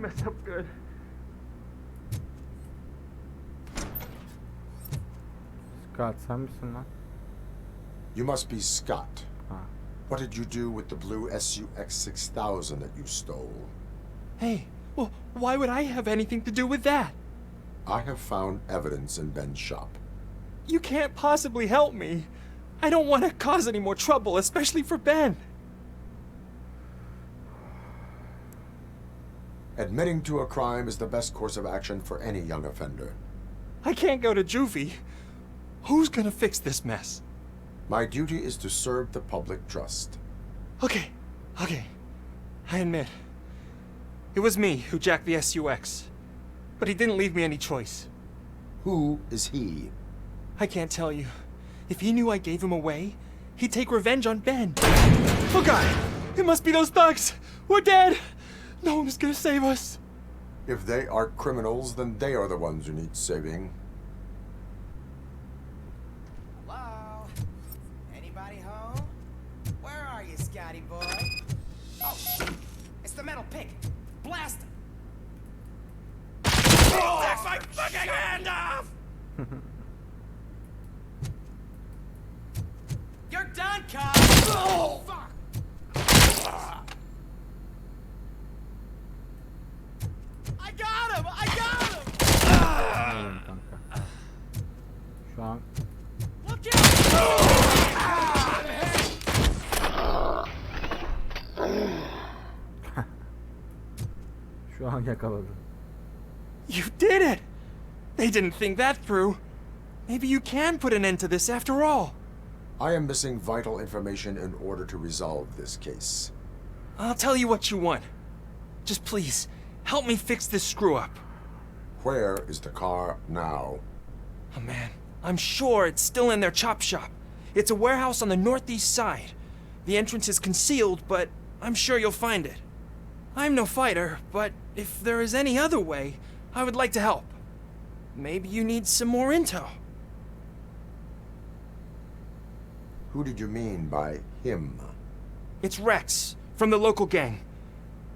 mess up good. Scott, sen misin lan? You must be Scott. Ha. What did you do with the blue SUX 6000 that you stole? Hey, well, why would I have anything to do with that? I have found evidence in Ben's shop. You can't possibly help me. I don't want to cause any more trouble, especially for Ben. Admitting to a crime is the best course of action for any young offender. I can't go to juvie. Who's gonna fix this mess? My duty is to serve the public trust. Okay. I admit. It was me who jacked the SUX. But he didn't leave me any choice. Who is he? I can't tell you. If he knew I gave him away, he'd take revenge on Ben. Oh God! It must be those thugs! We're dead! No one is gonna save us. If they are criminals, then they are the ones who need saving. Hello? Anybody home? Where are you, Scotty boy? Oh, it's the metal pig. Blast him! Take my fucking hand off! You're done, cop! Oh, fuck! I got him! Aynen kanka. Şu an Look out! Şu an yakaladı. You did it! They didn't think that through. Maybe you can put an end to this after all. I am missing vital information in order to resolve this case. I'll tell you what you want. Just please, help me fix this screw-up. Where is the car now? Oh man, I'm sure it's still in their chop shop. It's a warehouse on the northeast side. The entrance is concealed, but I'm sure you'll find it. I'm no fighter, but if there is any other way, I would like to help. Maybe you need some more intel. Who did you mean by him? It's Rex, from the local gang.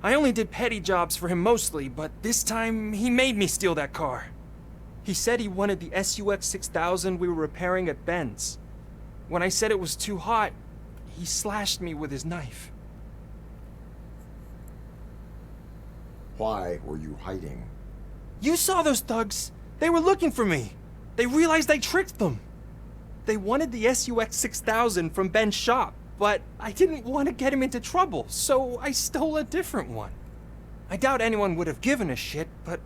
I only did petty jobs for him mostly, but this time he made me steal that car. He said he wanted the SUX 6000 we were repairing at Ben's. When I said it was too hot, he slashed me with his knife. Why were you hiding? You saw those thugs. They were looking for me. They realized I tricked them. They wanted the SUX 6000 from Ben's shop, but I didn't want to get him into trouble, so I stole a different one. I doubt anyone would have given a shit, but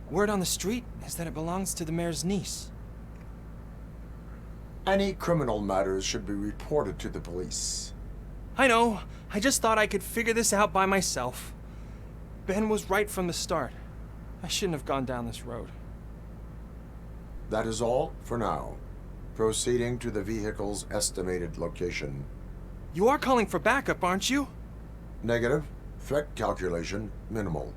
word on the street is that it belongs to the mayor's niece. Any criminal matters should be reported to the police. I know. I just thought I could figure this out by myself. Ben was right from the start. I shouldn't have gone down this road. That is all for now. Proceeding to the vehicle's estimated location. You are calling for backup, aren't you? Negative. Threat calculation minimal.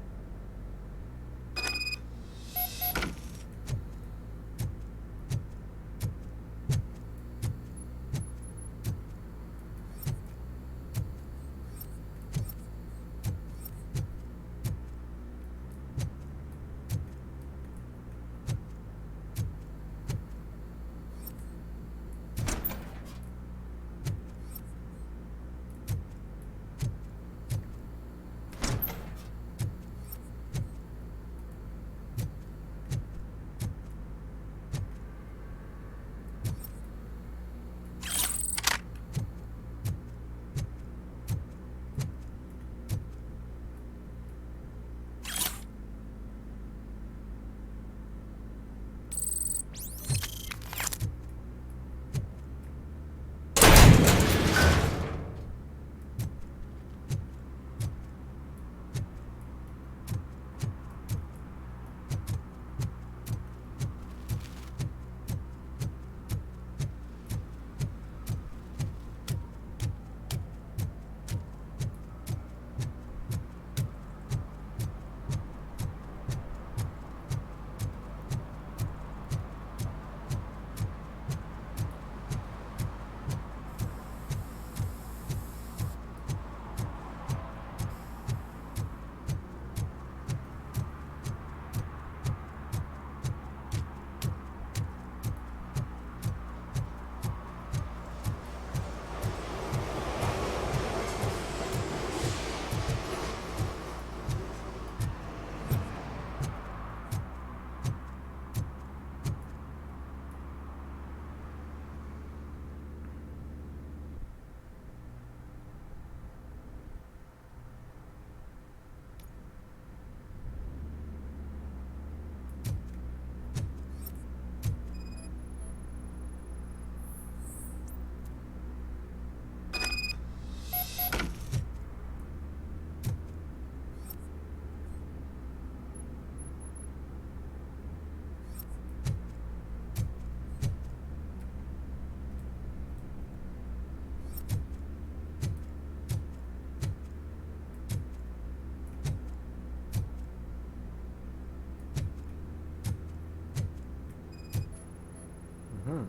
Robocop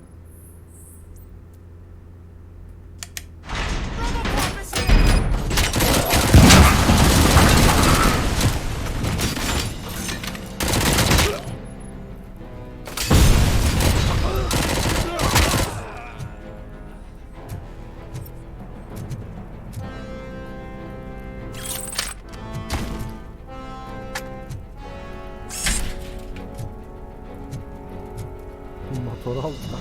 is here! Motoru aldı lan.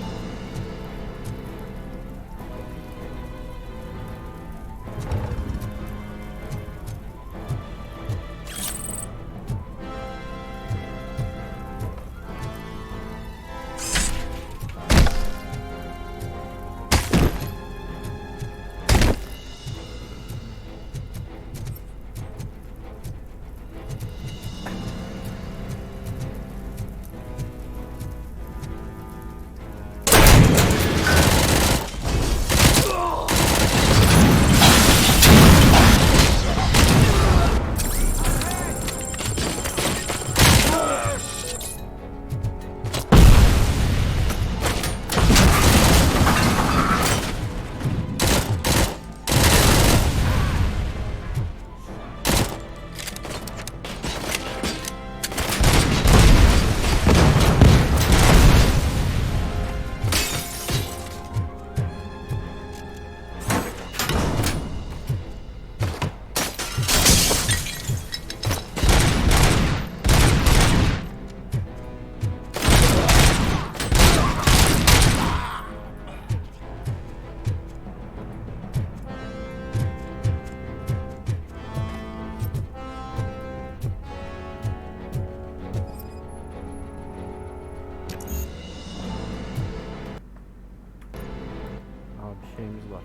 Bir şeyimiz var.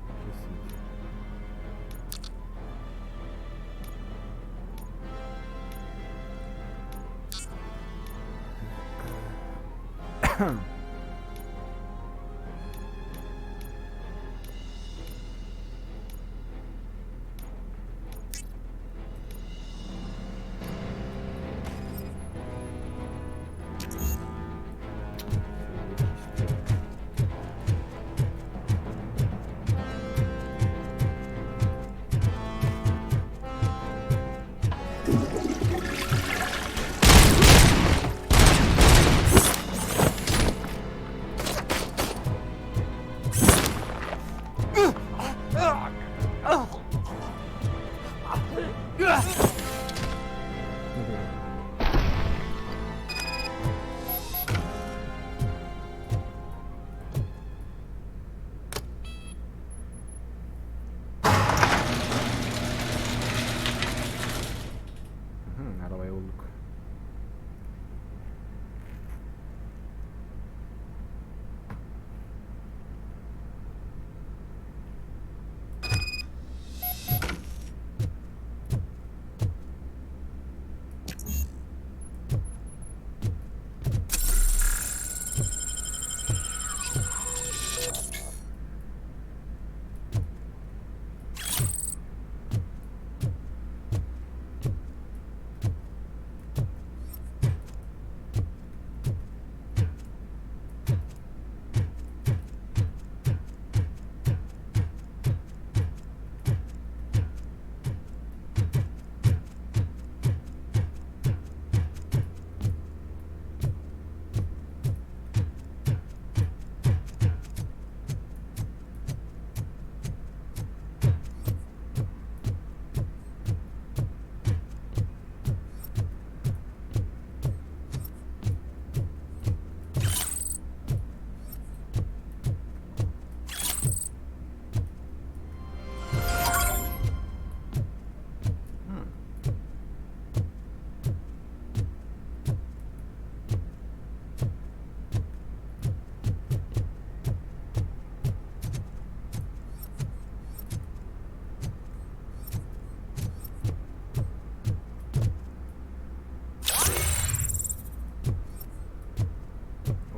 Kesin. Arabaya bulduk.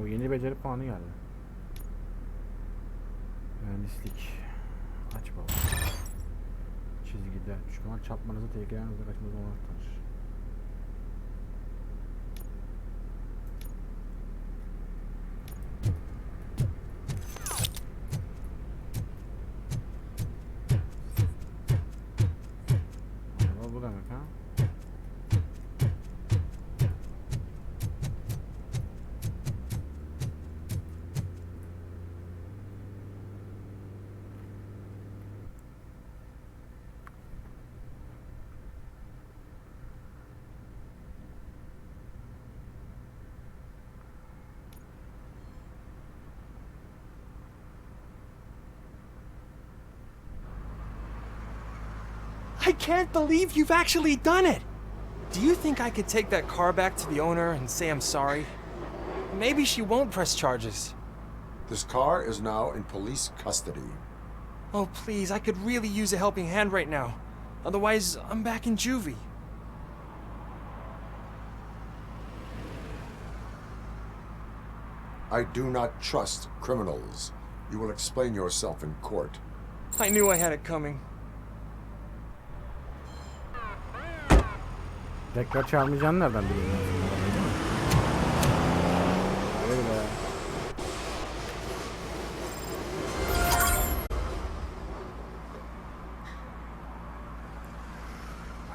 Yeni beceri puanı geldi. Mühendislik. Aç baba. Çizgiler. Düşman çarpmanızı tehlikeden hızla kaçmanızı olarak tanır. I can't believe you've actually done it! Do you think I could take that car back to the owner and say I'm sorry? Maybe she won't press charges. This car is now in police custody. Oh, please, I could really use a helping hand right now. Otherwise, I'm back in juvie. I do not trust criminals. You will explain yourself in court. I knew I had it coming. Tekrar çalmayacağını nereden biliyorsun? Öyle.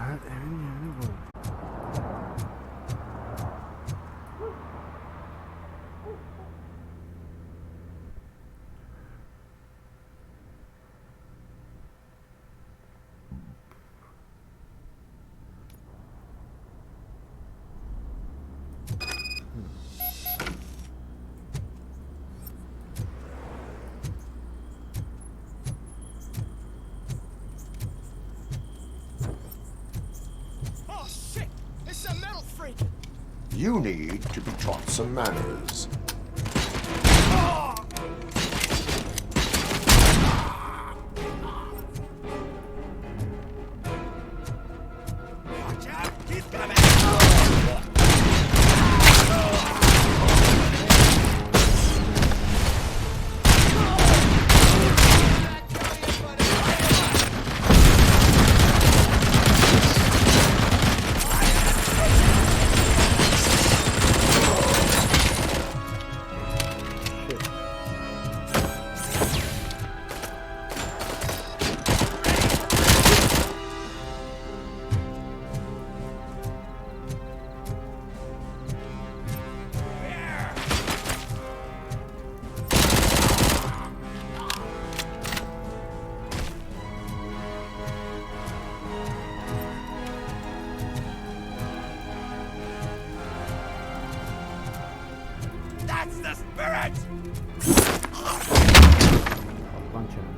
Evet, evin yeri bu. Oh shit! It's a metal freak! You need to be taught some manners. Watch out! He's coming! That's the spirit! Kaplan çene.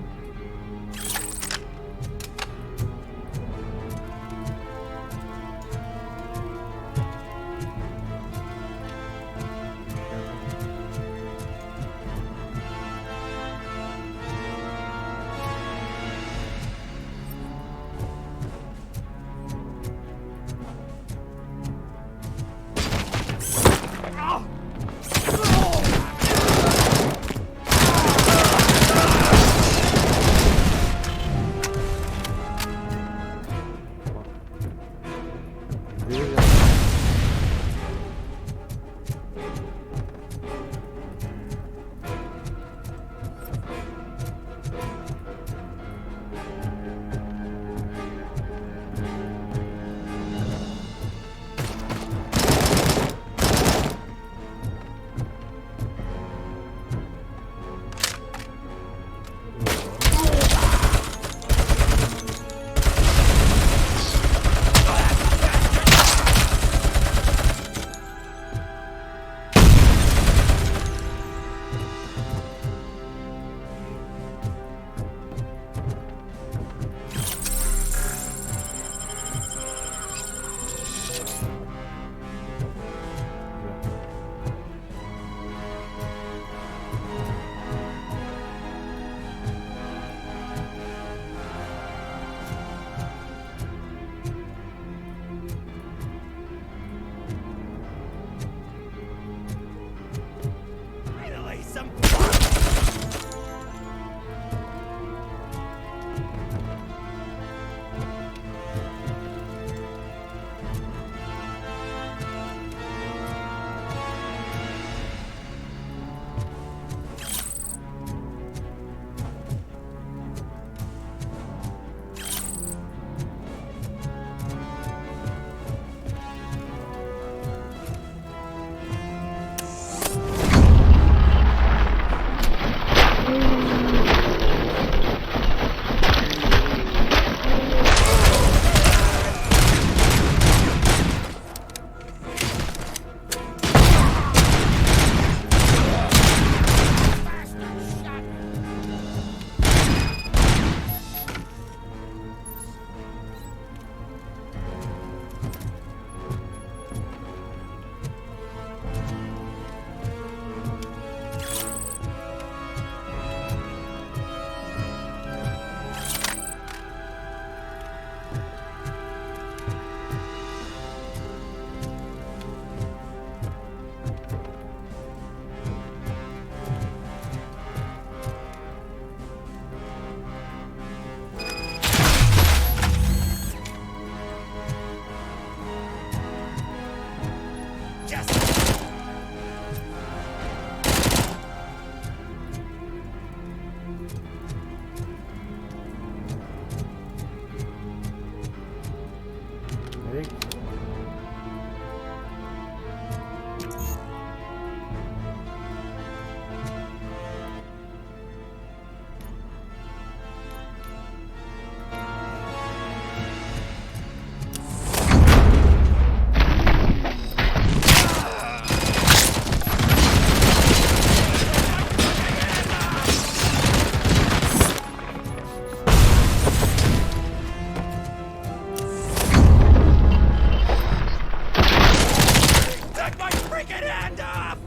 freaking hand up!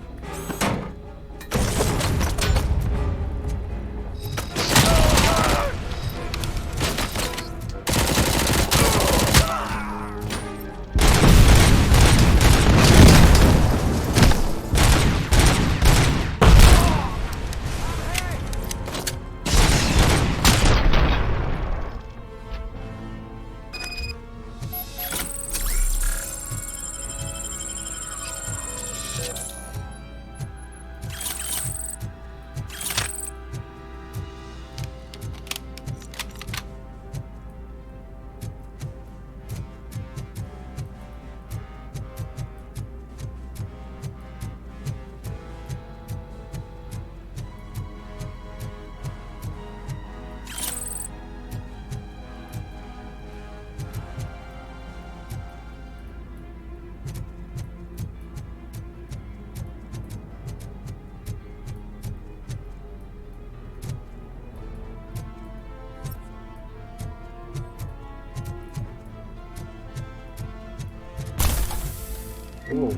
Oo.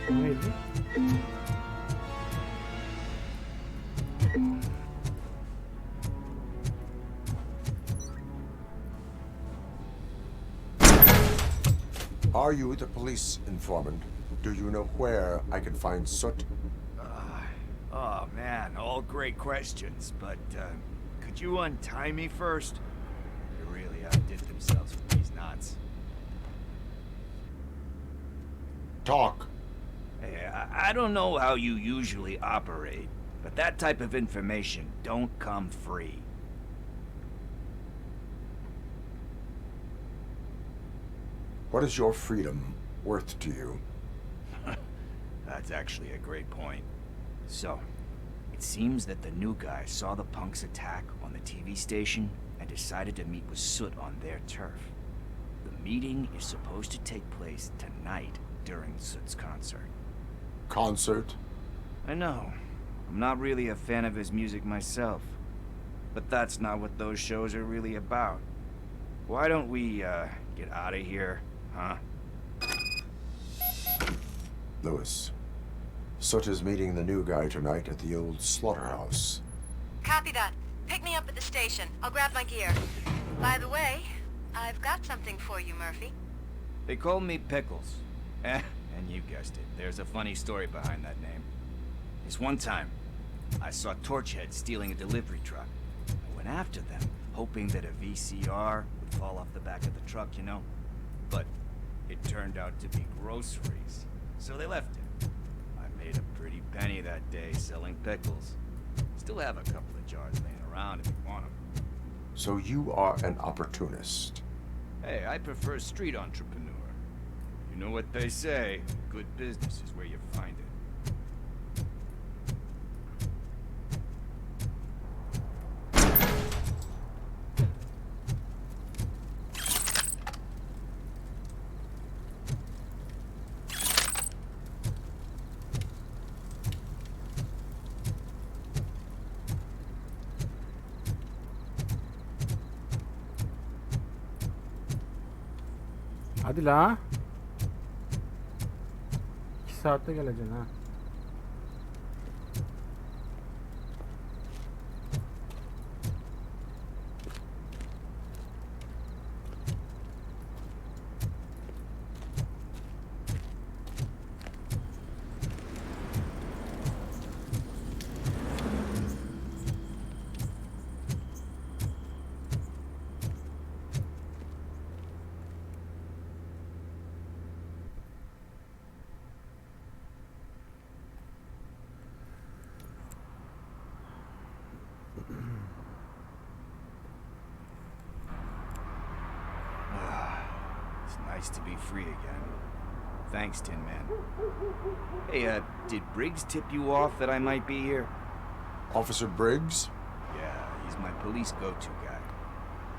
Bu neydi? Are you the police informant? Do you know where I can find Soot? Oh man, all great questions, but could you untie me first? They really outdid themselves with these knots. Talk. Hey, I don't know how you usually operate, but that type of information don't come free. What is your freedom worth to you? That's actually a great point. So, it seems that the new guy saw the punks attack on the TV station and decided to meet with Soot on their turf. The meeting is supposed to take place tonight during Soot's concert. Concert? I know. I'm not really a fan of his music myself. But that's not what those shows are really about. Why don't we, get out of here, huh? Lewis. Soot is meeting the new guy tonight at the old slaughterhouse. Copy that. Pick me up at the station. I'll grab my gear. By the way, I've got something for you, Murphy. They call me Pickles. And you guessed it, there's a funny story behind that name. This one time, I saw Torchhead stealing a delivery truck. I went after them, hoping that a VCR would fall off the back of the truck, you know? But it turned out to be groceries, so they left it. I made a pretty penny that day selling pickles. Still have a couple of jars laying around if you want them. So you are an opportunist. Hey, I prefer street entrepreneur. You know what they say, good business is where you find it. Hadi la. 2 saatte geleceksin ha. It's nice to be free again. Thanks, Tin Man. Hey, did Briggs tip you off that I might be here? Officer Briggs? Yeah, he's my police go-to guy.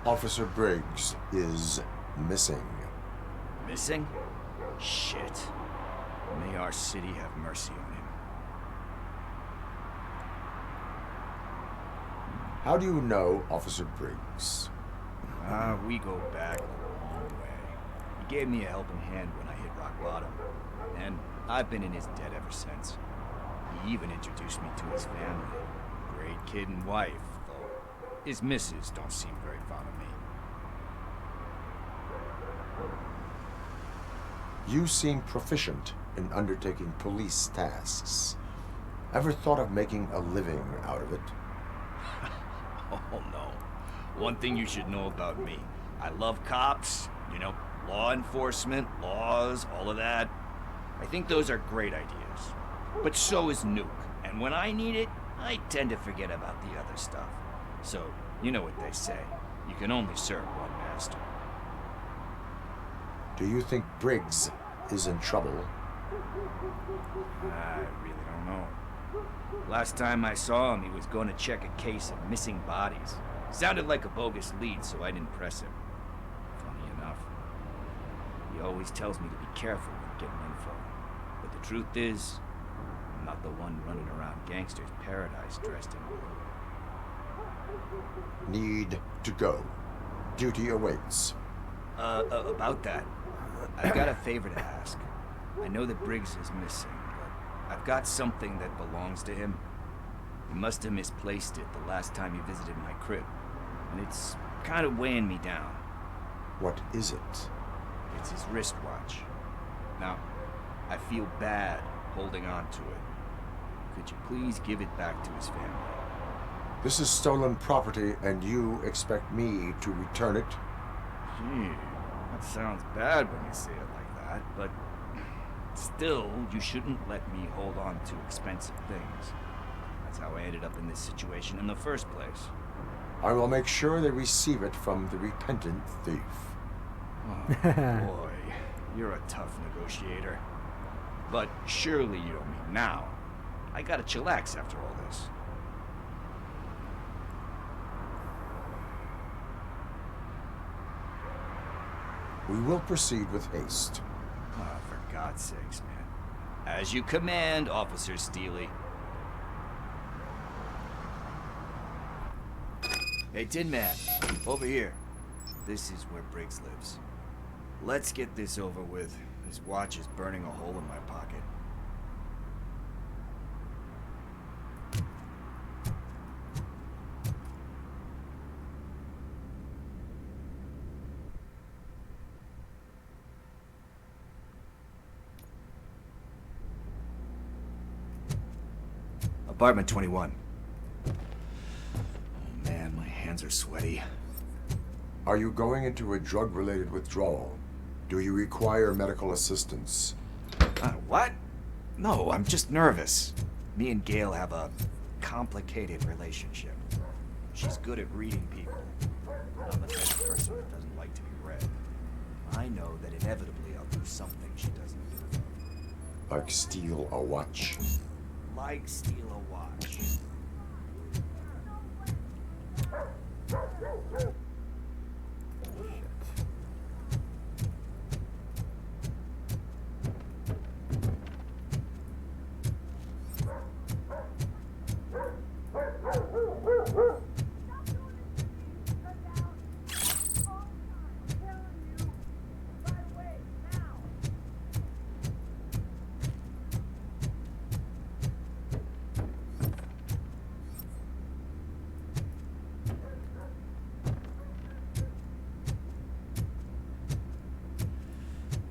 Officer Briggs is missing. Missing? Shit. May our city have mercy on him. How do you know Officer Briggs? We go back a long way. He gave me a helping hand when I hit rock bottom. And I've been in his debt ever since. He even introduced me to his family. Great kid and wife, though his missus don't seem very fond of me. You seem proficient in undertaking police tasks. Ever thought of making a living out of it? Oh no. One thing you should know about me. I love cops, you know, law enforcement, laws, all of that. I think those are great ideas. But so is Nuke. And when I need it, I tend to forget about the other stuff. So, you know what they say. You can only serve one master. Do you think Briggs is in trouble? I really don't know. Last time I saw him, he was going to check a case of missing bodies. Sounded like a bogus lead, so I didn't press him. Funny enough. He always tells me to be careful when getting info. But the truth is, I'm not the one running around gangster's paradise dressed in blue. Need to go. Duty awaits. About that, I've got a favor to ask. I know that Briggs is missing, but I've got something that belongs to him. He must have misplaced it the last time he visited my crib, and it's kind of weighing me down. What is it? It's his wristwatch. Now, I feel bad holding on to it. Could you please give it back to his family? This is stolen property, and you expect me to return it? Gee, that sounds bad when you say it like that, but still, you shouldn't let me hold on to expensive things. That's how I ended up in this situation in the first place. I will make sure they receive it from the repentant thief. Oh, boy, you're a tough negotiator. But surely you don't mean now. I gotta chillax after all this. We will proceed with haste. Oh, for God's sakes, man. As you command, Officer Steely. Hey, Tin Man, over here. This is where Briggs lives. Let's get this over with. His watch is burning a hole in my pocket. Apartment 21. Oh man, my hands are sweaty. Are you going into a drug-related withdrawal? Do you require medical assistance? What? No, I'm just nervous. Me and Gail have a complicated relationship. She's good at reading people. I'm the type of person that doesn't like to be read. I know that inevitably I'll do something she doesn't do. Like steal a watch? Like steal a watch.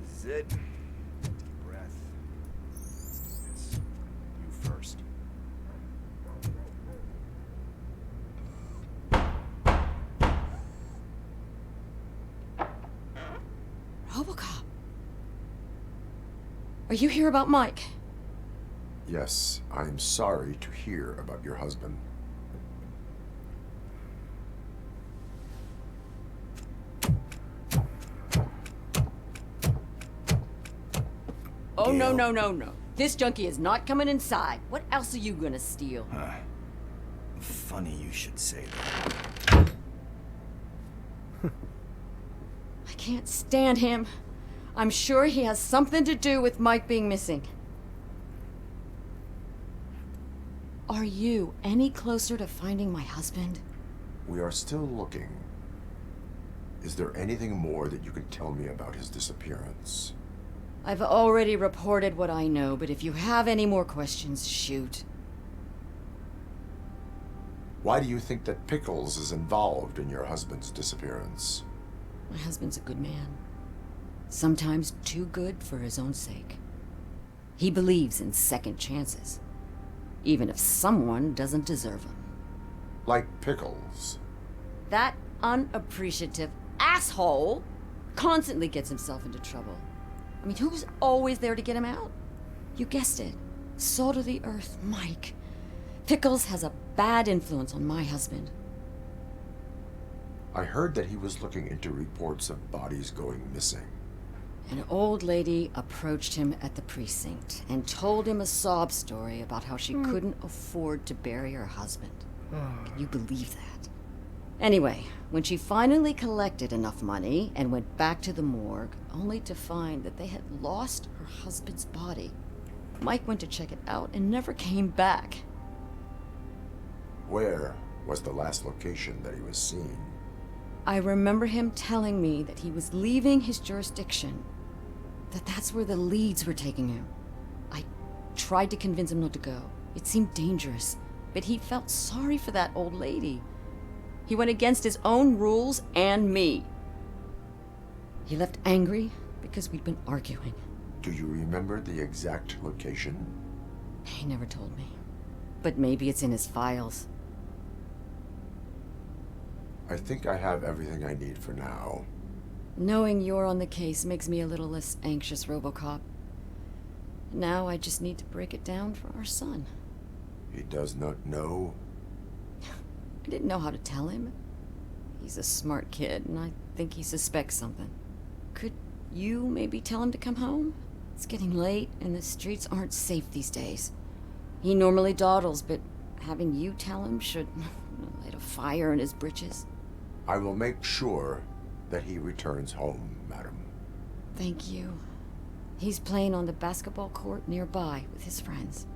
This is it. Deep breath. Let's do this. You first. Robocop. Are you here about Mike? Yes, I am sorry to hear about your husband. Oh, no, Gail. no. This junkie is not coming inside. What else are you gonna steal? Funny you should say that. I can't stand him. I'm sure he has something to do with Mike being missing. Are you any closer to finding my husband? We are still looking. Is there anything more that you can tell me about his disappearance? I've already reported what I know, but if you have any more questions, shoot. Why do you think that Pickles is involved in your husband's disappearance? My husband's a good man. Sometimes too good for his own sake. He believes in second chances, even if someone doesn't deserve them. Like Pickles. That unappreciative asshole constantly gets himself into trouble. I mean, who's always there to get him out? You guessed it. Salt of the earth, Mike. Pickles has a bad influence on my husband. I heard that he was looking into reports of bodies going missing. An old lady approached him at the precinct and told him a sob story about how she couldn't afford to bury her husband. Can you believe that? Anyway, when she finally collected enough money and went back to the morgue, only to find that they had lost her husband's body, Mike went to check it out and never came back. Where was the last location that he was seen? I remember him telling me that he was leaving his jurisdiction, that's where the leads were taking him. I tried to convince him not to go. It seemed dangerous, but he felt sorry for that old lady. He went against his own rules and me. He left angry because we'd been arguing. Do you remember the exact location? He never told me, but maybe it's in his files. I think I have everything I need for now. Knowing you're on the case makes me a little less anxious, Robocop. Now I just need to break it down for our son. He does not know? I didn't know how to tell him. He's a smart kid, and I think he suspects something. Could you maybe tell him to come home? It's getting late, and the streets aren't safe these days. He normally dawdles, but having you tell him should light a fire in his britches. I will make sure that he returns home, madam. Thank you. He's playing on the basketball court nearby with his friends.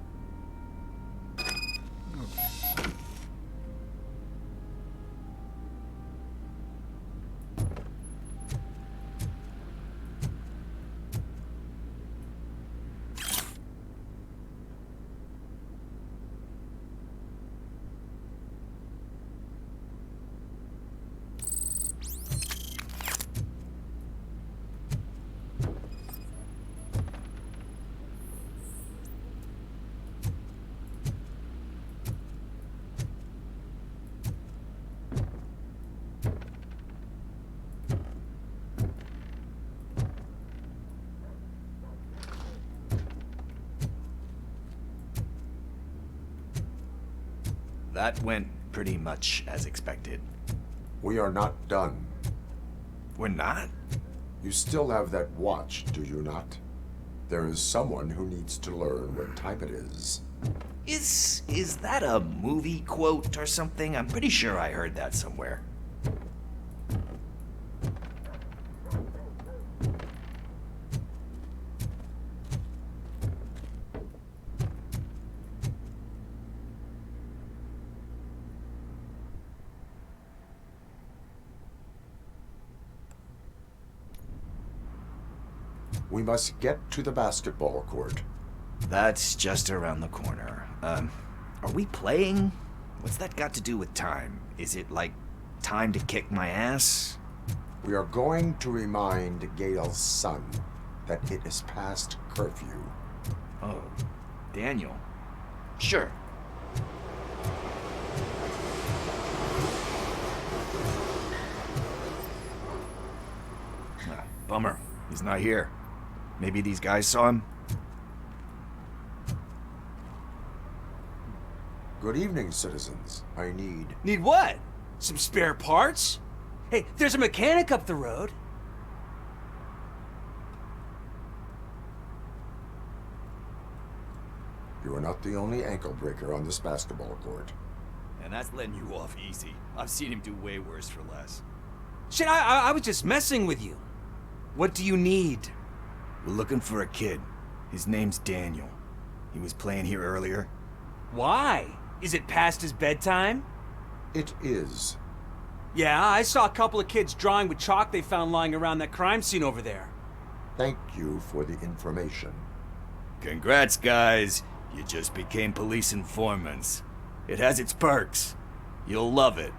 That went pretty much as expected. We are not done. We're not? You still have that watch, do you not? There is someone who needs to learn what time it is. Is that a movie quote or something? I'm pretty sure I heard that somewhere. We must get to the basketball court. That's just around the corner. Are we playing? What's that got to do with time? Is it like time to kick my ass? We are going to remind Gail's son that it is past curfew. Oh, Daniel. Sure. Bummer. He's not here. Maybe these guys saw him? Good evening, citizens. I need... Need what? Some spare parts? Hey, there's a mechanic up the road. You are not the only ankle breaker on this basketball court. And that's letting you off easy. I've seen him do way worse for less. Shit, I was just messing with you. What do you need? We're looking for a kid. His name's Daniel. He was playing here earlier. Why? Is it past his bedtime? It is. Yeah, I saw a couple of kids drawing with chalk they found lying around that crime scene over there. Thank you for the information. Congrats, guys. You just became police informants. It has its perks. You'll love it.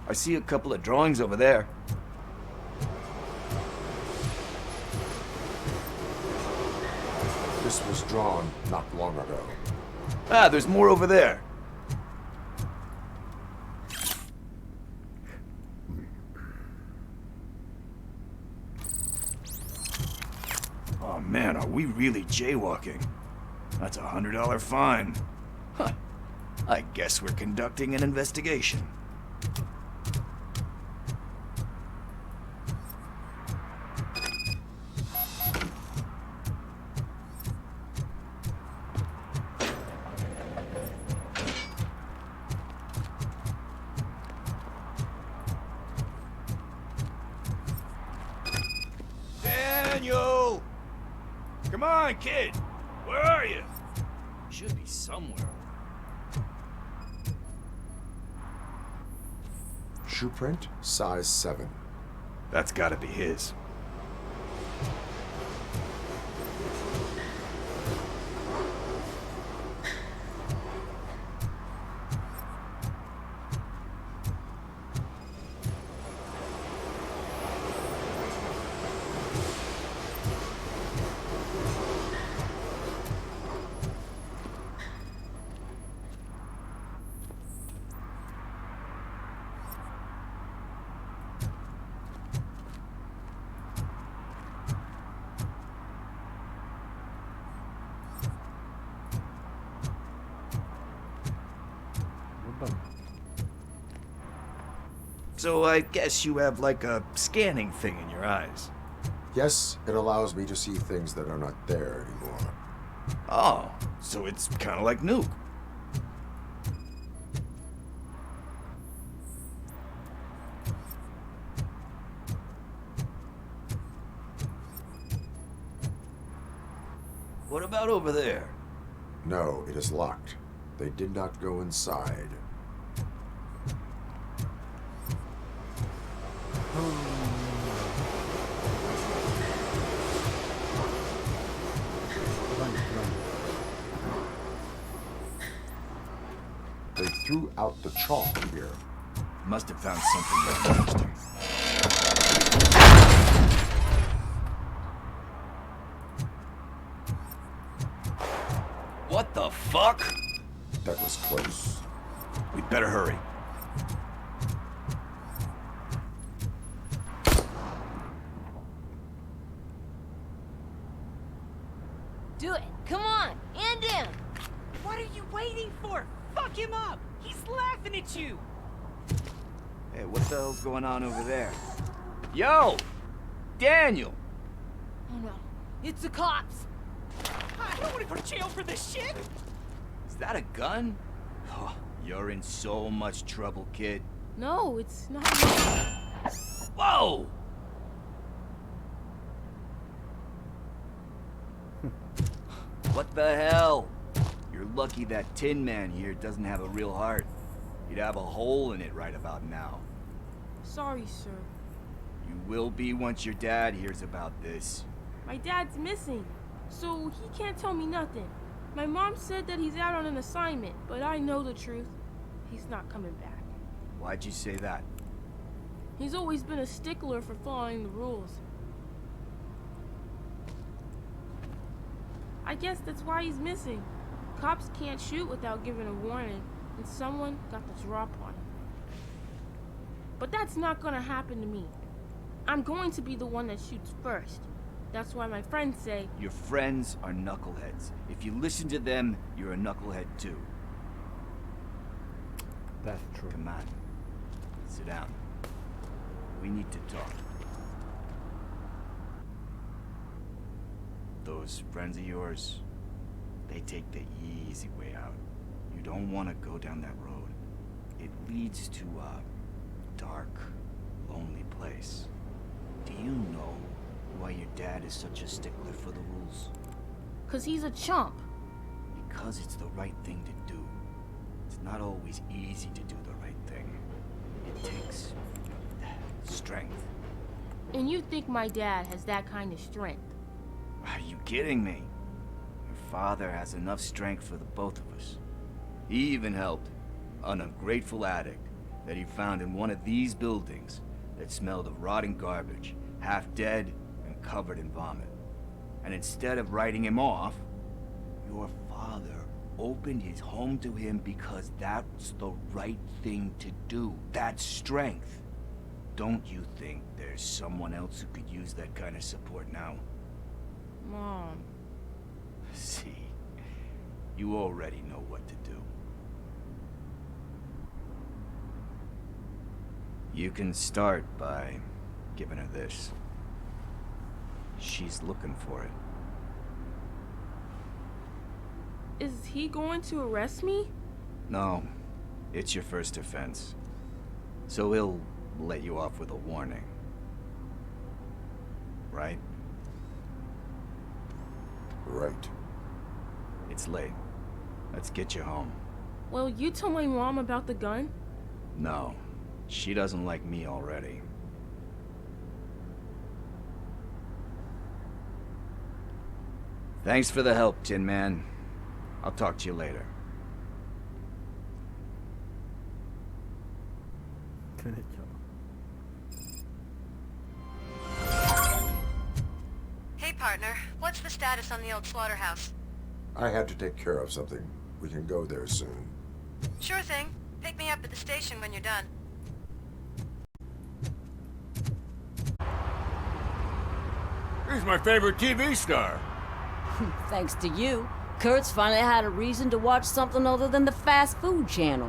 I see a couple of drawings over there. This was drawn not long ago. Ah, there's more over there. Oh man, are we really jaywalking? That's $100 fine. Huh. I guess we're conducting an investigation. Daniel! Come on, kid! Where are you? Should be somewhere. Shoe print, size 7. That's gotta be his. Burada mı? So I guess you have like a scanning thing in your eyes. Yes, it allows me to see things that are not there anymore. Oh, so it's kind of like Nuke. What about over there? No, it is locked. They did not go inside. Buradan git, buradan git. They threw out the chalk here. Must have found something more interesting. What the fuck? That was close. We'd better hurry. Do it. Come on. End him. What are you waiting for? Fuck him up! He's laughing at you! Hey, what the hell's going on over there? Yo! Daniel! Oh no. It's the cops. I don't want to go to jail for this shit! Is that a gun? Oh, you're in so much trouble, kid. No, it's not. Whoa! What the hell? You're lucky that Tin Man here doesn't have a real heart. He'd have a hole in it right about now. Sorry, sir. You will be once your dad hears about this. My dad's missing, so he can't tell me nothing. My mom said that he's out on an assignment, but I know the truth. He's not coming back. Why'd you say that? He's always been a stickler for following the rules. I guess that's why he's missing. Cops can't shoot without giving a warning, and someone got the drop on him. But that's not gonna happen to me. I'm going to be the one that shoots first. That's why my friends say, Your friends are knuckleheads. If you listen to them, you're a knucklehead too. That's true. Come on. Sit down. We need to talk. Those friends of yours, they take the easy way out. You don't want to go down that road. It leads to a dark, lonely place. Do you know why your dad is such a stickler for the rules? 'cause he's a chump. Because it's the right thing to do. It's not always easy to do the right thing. It takes strength. And you think my dad has that kind of strength? Are you kidding me? Your father has enough strength for the both of us. He even helped an ungrateful addict that he found in one of these buildings that smelled of rotting garbage, half dead and covered in vomit. And instead of writing him off, your father opened his home to him because that was the right thing to do. That's strength. Don't you think there's someone else who could use that kind of support now? Mom. See, you already know what to do. You can start by giving her this. She's looking for it. Is he going to arrest me? No, it's your first offense. So he'll let you off with a warning. Right? Right. It's late. Let's get you home. Well, you told my mom about the gun? No, she doesn't like me already. Thanks for the help, Tin Man. I'll talk to you later. Hey, partner. What's the status on the old slaughterhouse? I had to take care of something. We can go there soon. Sure thing. Pick me up at the station when you're done. He's my favorite TV star. Thanks to you, Kurt's finally had a reason to watch something other than the fast food channel.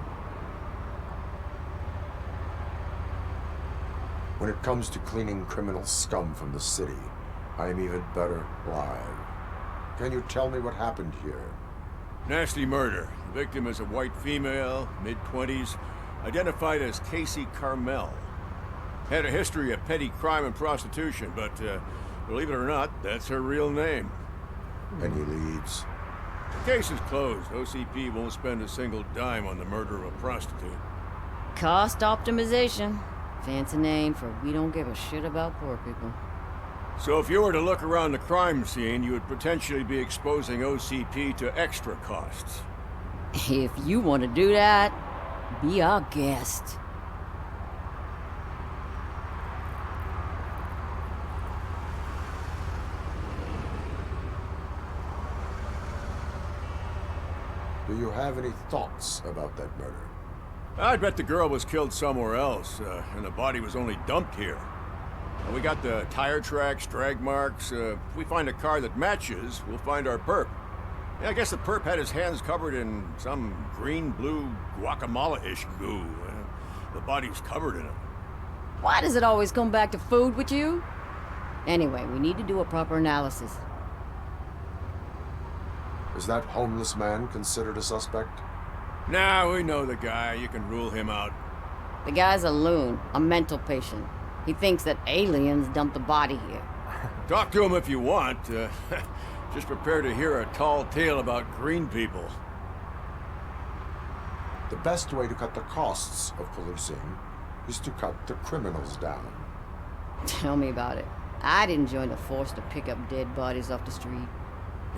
When it comes to cleaning criminal scum from the city, I am even better live. Can you tell me what happened here? Nasty murder. The victim is a white female, mid-20s, identified as Casey Carmel. Had a history of petty crime and prostitution, but believe it or not, that's her real name. Any leads? The case is closed. OCP won't spend a single dime on the murder of a prostitute. Cost optimization. Fancy name for we don't give a shit about poor people. So if you were to look around the crime scene, you would potentially be exposing OCP to extra costs. If you want to do that, be our guest. Do you have any thoughts about that murder? I'd bet the girl was killed somewhere else, and the body was only dumped here. We got the tire tracks, drag marks. If we find a car that matches, we'll find our perp. Yeah, I guess the perp had his hands covered in some green-blue guacamole-ish goo. The body's covered in it. Why does it always come back to food with you? Anyway, we need to do a proper analysis. Is that homeless man considered a suspect? Nah, we know the guy. You can rule him out. The guy's a loon, a mental patient. He thinks that aliens dumped the body here. Talk to him if you want. Just prepare to hear a tall tale about green people. The best way to cut the costs of policing is to cut the criminals down. Tell me about it. I didn't join the force to pick up dead bodies off the street.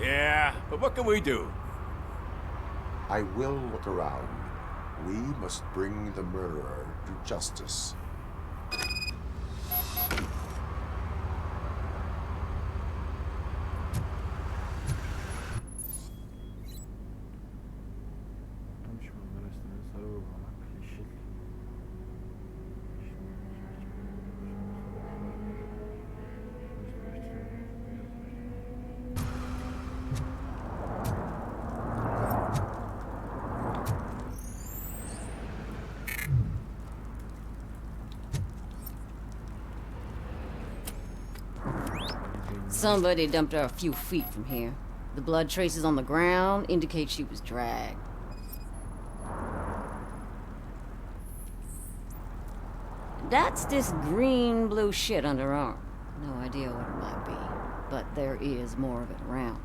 Yeah, but what can we do? I will look around. We must bring the murderer to justice. Somebody dumped her a few feet from here. The blood traces on the ground indicate she was dragged. That's this green-blue shit under her arm. No idea what it might be, but there is more of it around.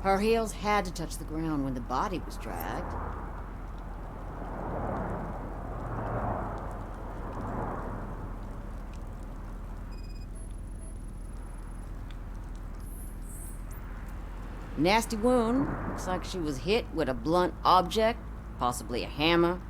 Her heels had to touch the ground when the body was dragged. Nasty wound. Looks like she was hit with a blunt object, possibly a hammer.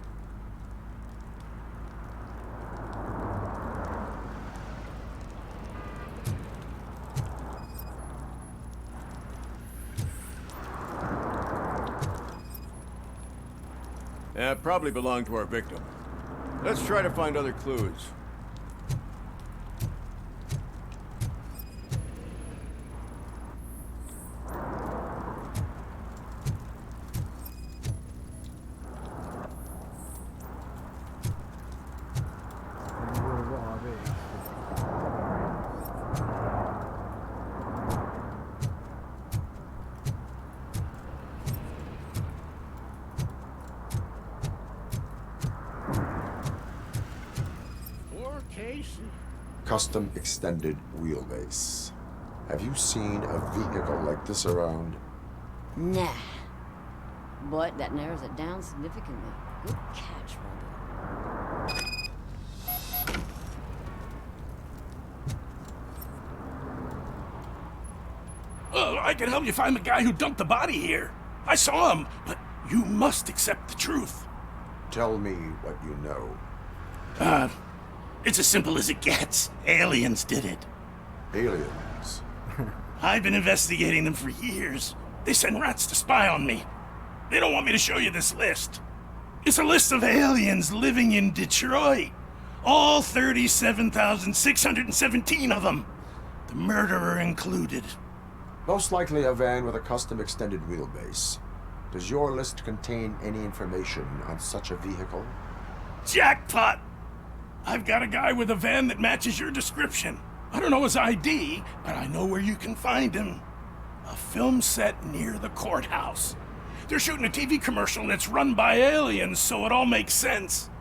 Probably belonged to our victim. Let's try to find other clues. Bu abi. Custom extended wheelbase. Have you seen a vehicle like this around? Nah. But that narrows it down significantly. Good catch, Robo. Oh, I can help you find the guy who dumped the body here. I saw him, but you must accept the truth. Tell me what you know. It's as simple as it gets. Aliens did it. Aliens? I've been investigating them for years. They send rats to spy on me. They don't want me to show you this list. It's a list of aliens living in Detroit. All 37,617 of them. The murderer included. Most likely a van with a custom extended wheelbase. Does your list contain any information on such a vehicle? Jackpot! I've got a guy with a van that matches your description. I don't know his ID, but I know where you can find him. A film set near the courthouse. They're shooting a TV commercial and it's run by aliens, so it all makes sense.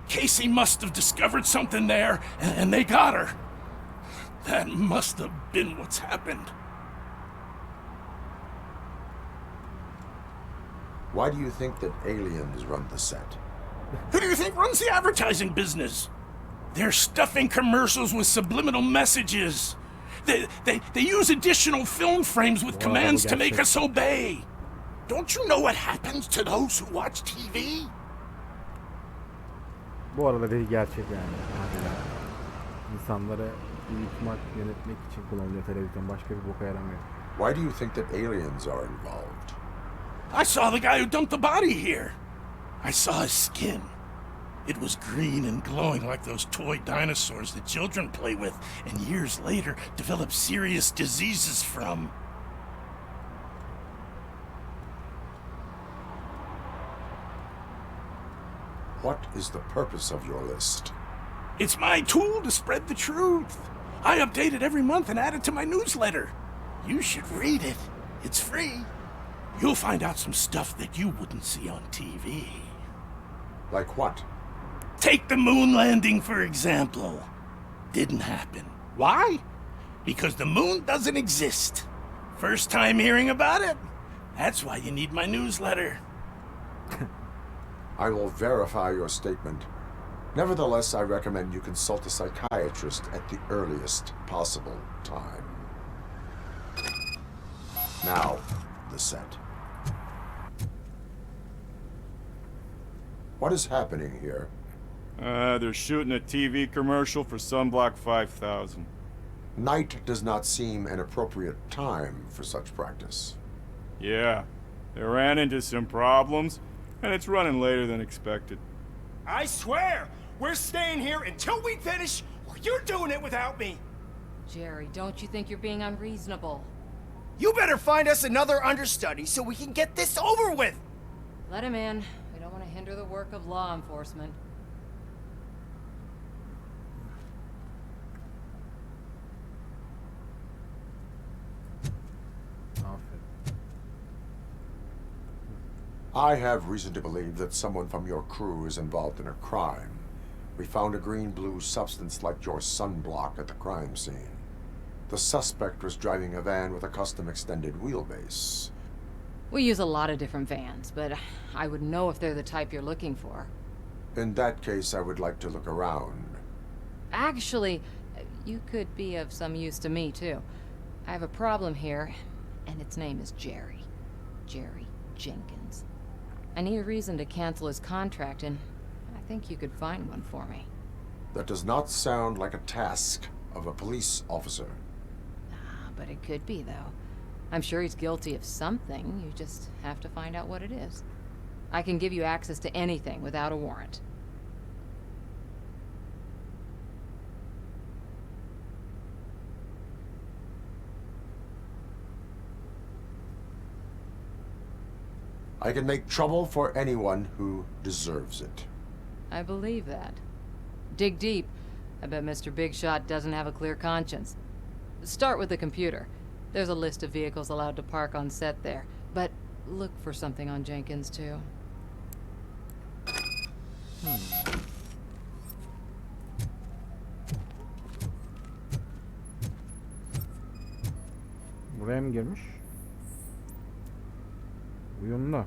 Casey must have discovered something there, and they got her. That must have been what's happened. Why do you think that aliens run the set? Who do you think runs the advertising business? They're stuffing commercials with subliminal messages. They use additional film frames with commands to make us obey. Don't you know what happens to those who watch TV? Bu arada bir gerçek yani. Hadiler. İnsanları uyutmak, yönetmek için kullanılıyor televizyon. Başka bir boka yaramıyor. Why do you think that aliens are involved? I saw the guy who dumped the body here. I saw his skin. It was green and glowing like those toy dinosaurs that children play with and years later develop serious diseases from. What is the purpose of your list? It's my tool to spread the truth. I update it every month and add it to my newsletter. You should read it. It's free. You'll find out some stuff that you wouldn't see on TV. Like what? Take the moon landing, for example. Didn't happen. Why? Because the moon doesn't exist. First time hearing about it? That's why you need my newsletter. I will verify your statement. Nevertheless, I recommend you consult a psychiatrist at the earliest possible time. Now, the set. What is happening here? They're shooting a TV commercial for Sunblock 5000. Night does not seem an appropriate time for such practice. Yeah, they ran into some problems, and it's running later than expected. I swear, we're staying here until we finish, or you're doing it without me. Jerry, don't you think you're being unreasonable? You better find us another understudy so we can get this over with. Let him in. We don't want to hinder the work of law enforcement. I have reason to believe that someone from your crew is involved in a crime. We found a green-blue substance like your sunblock at the crime scene. The suspect was driving a van with a custom extended wheelbase. We use a lot of different vans, but I wouldn't know if they're the type you're looking for. In that case, I would like to look around. Actually, you could be of some use to me, too. I have a problem here, and its name is Jerry. Jerry Jenkins. I need a reason to cancel his contract, and I think you could find one for me. That does not sound like a task of a police officer. But it could be, though. I'm sure he's guilty of something. You just have to find out what it is. I can give you access to anything without a warrant. I can make trouble for anyone who deserves it. I believe that. Dig deep. I bet Mr. Big Shot doesn't have a clear conscience. Start with the computer. There's a list of vehicles allowed to park on set there. But look for something on Jenkins, too. Buraya mı girmiş? Uyumlu.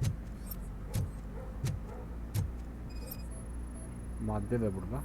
Madde de burada.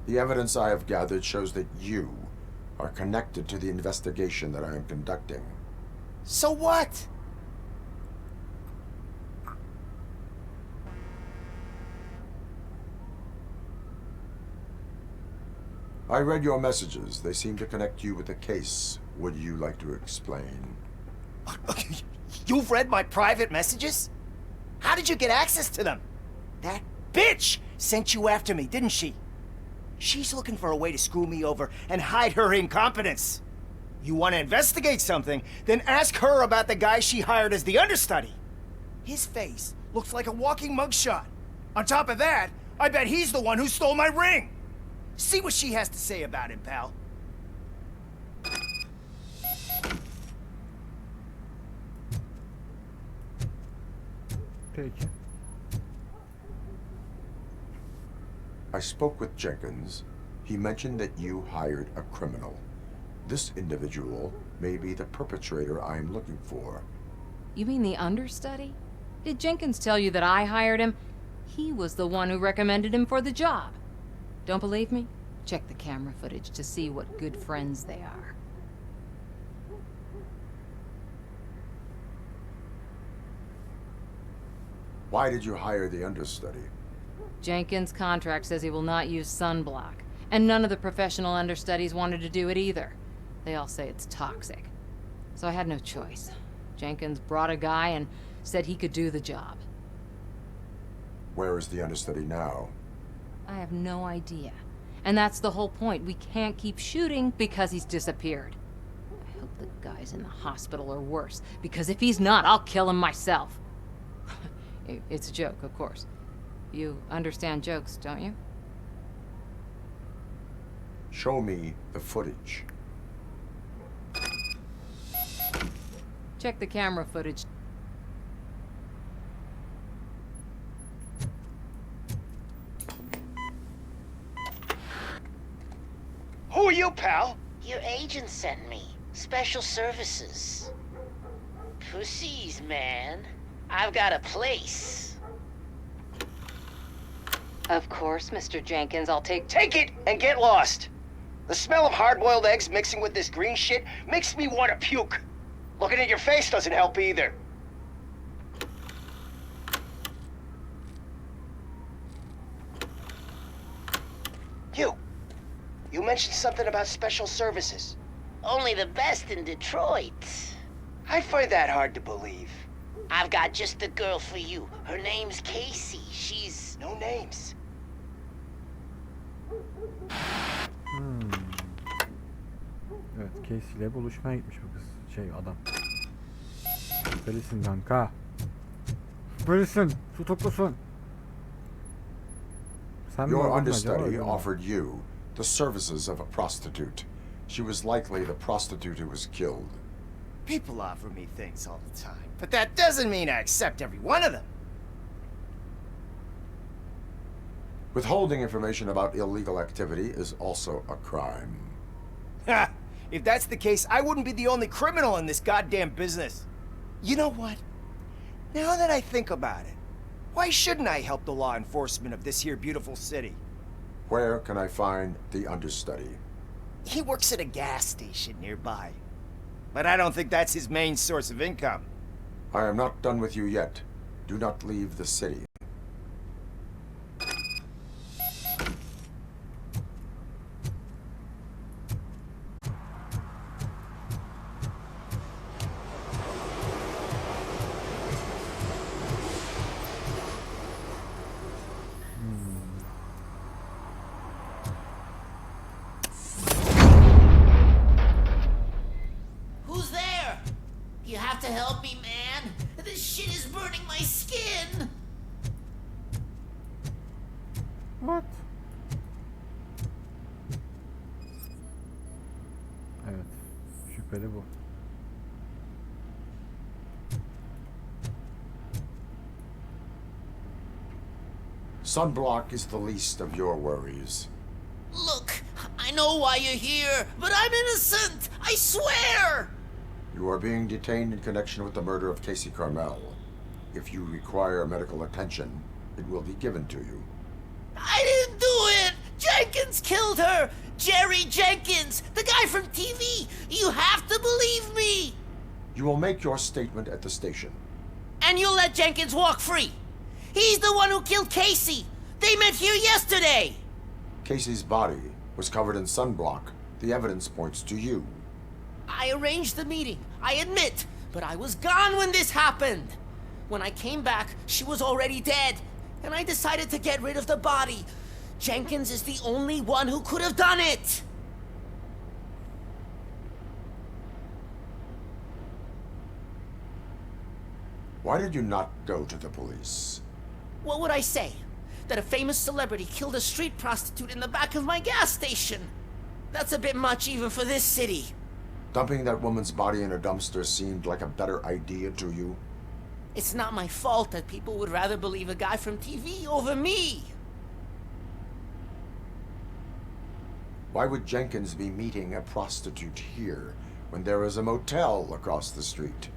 The evidence I have gathered shows that you are connected to the investigation that I am conducting. So what? I read your messages. They seem to connect you with the case. Would you like to explain? You've read my private messages? How did you get access to them? That bitch sent you after me, didn't she? She's looking for a way to screw me over and hide her incompetence. You want to investigate something, then ask her about the guy she hired as the understudy. His face looks like a walking mugshot. On top of that, I bet he's the one who stole my ring. See what she has to say about him, pal. Peki. I spoke with Jenkins. He mentioned that you hired a criminal. This individual may be the perpetrator I am looking for. You mean the understudy? Did Jenkins tell you that I hired him? He was the one who recommended him for the job. Don't believe me? Check the camera footage to see what good friends they are. Why did you hire the understudy? Jenkins' contract says he will not use sunblock, and none of the professional understudies wanted to do it either. They all say it's toxic. So I had no choice. Jenkins brought a guy and said he could do the job. Where is the understudy now? I have no idea. And that's the whole point. We can't keep shooting because he's disappeared. I hope the guy's in the hospital or worse, because if he's not, I'll kill him myself. It's a joke, of course. You understand jokes, don't you? Show me the footage. Check the camera footage. Who are you, pal? Your agent sent me. Special services. Pussies, man. I've got a place. Of course, Mr. Jenkins, I'll take... Take it and get lost. The smell of hard-boiled eggs mixing with this green shit makes me want to puke. Looking at your face doesn't help either. You mentioned something about special services. Only the best in Detroit. I find that hard to believe. I've got just the girl for you. Her name's Casey. She's... No names. Evet, Casey ile buluşmaya gitmiş bu kız. Adam. Şüphelisin kanka. Şüphelisin. Tutuklusun. Sen Your mi understudy offered you the services of a prostitute. She was likely the prostitute who was killed. People offer me things all the time, but that doesn't mean I accept every one of them. Withholding information about illegal activity is also a crime. Ha! If that's the case, I wouldn't be the only criminal in this goddamn business. You know what? Now that I think about it, why shouldn't I help the law enforcement of this here beautiful city? Where can I find the understudy? He works at a gas station nearby. But I don't think that's his main source of income. I am not done with you yet. Do not leave the city. Who's there? You have to help me, man. This shit is burning my skin. What? Evet. Şüpheli bu. Sunblock is the least of your worries. Look, I know why you're here, but I'm innocent. I swear. You are being detained in connection with the murder of Casey Carmel. If you require medical attention, it will be given to you. I didn't do it. Jenkins killed her. Jerry Jenkins, the guy from TV. You have to believe me. You will make your statement at the station. And you'll let Jenkins walk free. He's the one who killed Casey. They met here yesterday. Casey's body was covered in sunblock. The evidence points to you. I arranged the meeting, I admit, but I was gone when this happened. When I came back, she was already dead, and I decided to get rid of the body. Jenkins is the only one who could have done it. Why did you not go to the police? What would I say? That a famous celebrity killed a street prostitute in the back of my gas station? That's a bit much even for this city. Dumping that woman's body in a dumpster seemed like a better idea to you? It's not my fault that people would rather believe a guy from TV over me. Why would Jenkins be meeting a prostitute here when there is a motel across the street?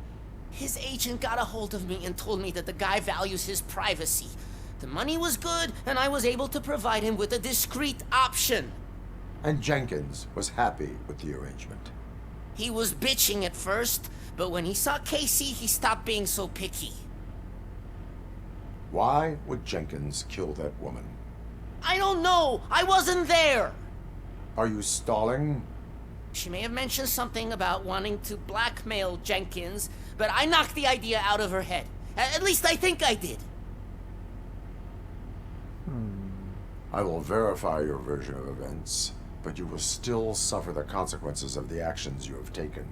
His agent got a hold of me and told me that the guy values his privacy. The money was good, and I was able to provide him with a discreet option. And Jenkins was happy with the arrangement. He was bitching at first, but when he saw Casey, he stopped being so picky. Why would Jenkins kill that woman? I don't know. I wasn't there. Are you stalling? She may have mentioned something about wanting to blackmail Jenkins, but I knocked the idea out of her head. At least I think I did. I will verify your version of events, but you will still suffer the consequences of the actions you have taken.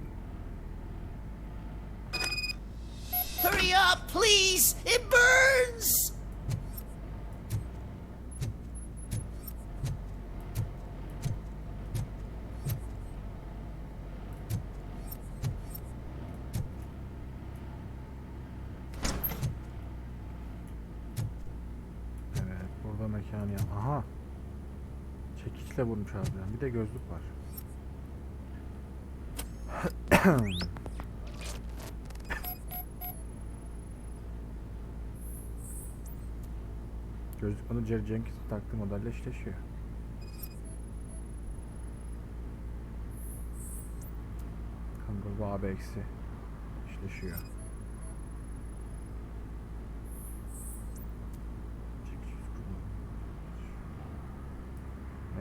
Hurry up, please! It burns! Evet, burada mekanı yan. Aha. Çekiçle vurmuş abi. Bir de gözlük var. Gözlük bana Jerry Jenkins'in taktığı modelle eşleşiyor. Kanka AB eksi eşleşiyor.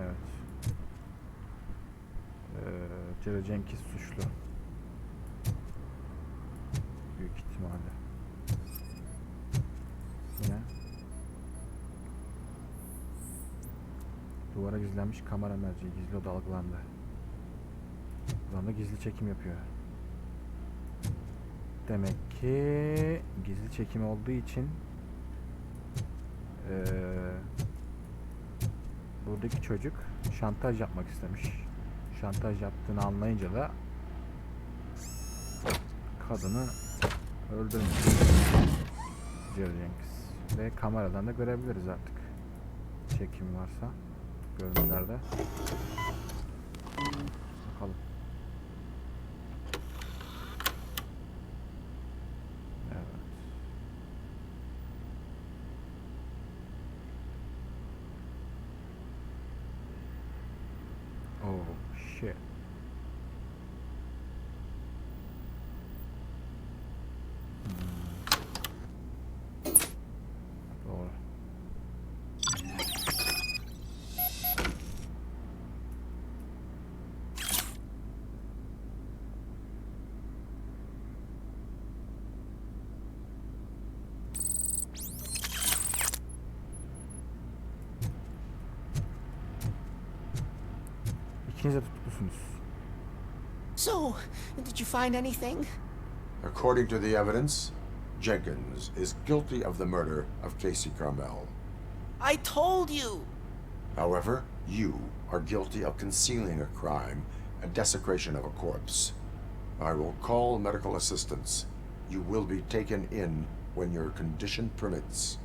Evet. Jerry Jenkins suçlu. Büyük ihtimalle. Yine. Duvara gizlenmiş kamera merceği gizli oda algılandı. Buradan da gizli çekim yapıyor. Demek ki gizli çekim olduğu için buradaki çocuk şantaj yapmak istemiş. Şantaj yaptığını anlayınca da kadını öldürmüş. Jerry Jenkins. Ve kameradan da görebiliriz artık. Çekim varsa görüntülerde. Bakalım. Evet. Oh shit. Doğru. İkiniz de tutuklusunuz. So, did you find anything? According to the evidence, Jenkins is guilty of the murder of Casey Carmel. I told you! However, you are guilty of concealing a crime and desecration of a corpse. I will call medical assistance. You will be taken in when your condition permits.